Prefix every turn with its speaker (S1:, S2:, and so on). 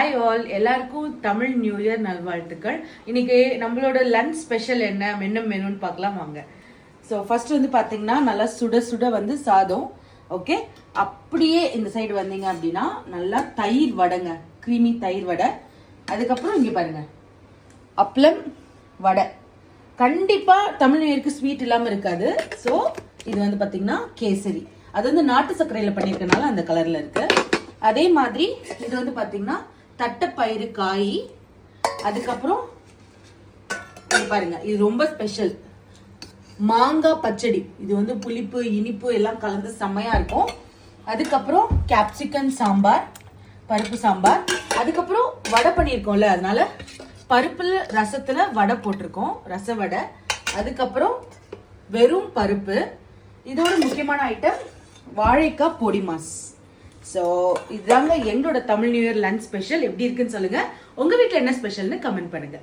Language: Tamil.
S1: ஹாய் ஆல், எல்லாருக்கும் தமிழ் நியூ இயர் நல்வாழ்த்துக்கள். இன்னைக்கு நம்மளோட லஞ்ச் ஸ்பெஷல் என்ன மெனுன்னு பார்க்கலாம் வாங்க. ஸோ ஃபர்ஸ்ட் வந்து பார்த்தீங்கன்னா நல்லா சுட சுட வந்து சாதம். ஓகே, அப்படியே இந்த சைடு வந்தீங்க அப்படின்னா நல்லா தயிர் வடைங்க, க்ரீமி தயிர் வடை. அதுக்கப்புறம் இங்கே பாருங்க அப்பளம் வடை. கண்டிப்பாக தமிழ் நியூ இயருக்கு ஸ்வீட் இல்லாமல் இருக்காது. ஸோ இது வந்து பார்த்தீங்கன்னா கேசரி, அது வந்து நாட்டு சர்க்கரையில் பண்ணியிருக்கனால அந்த கலரில் இருக்கு. அதே மாதிரி இது வந்து பார்த்தீங்கன்னா தட்டைப்பயிறு காய். அதுக்கப்புறம் பாருங்க இது ரொம்ப ஸ்பெஷல் மாங்காய் பச்சடி. இது வந்து புளிப்பு இனிப்பு எல்லாம் கலந்து செம்மையா இருக்கும். அதுக்கப்புறம் கேப்சிகன் சாம்பார், பருப்பு சாம்பார். அதுக்கப்புறம் வடை பண்ணியிருக்கோம்ல, அதனால பருப்புல ரசத்துல வடை போட்டிருக்கோம், ரச வடை. அதுக்கப்புறம் வெறும் பருப்பு. இதோட முக்கியமான ஐட்டம் வாழைக்காய் பொடி மாஸ். ஸோ இதுதாங்க எங்களோட Tamil new year lunch special. எப்படி இருக்குன்னு சொல்லுங்க. உங்க வீட்டில் என்ன ஸ்பெஷல்னு கமெண்ட் பண்ணுங்க.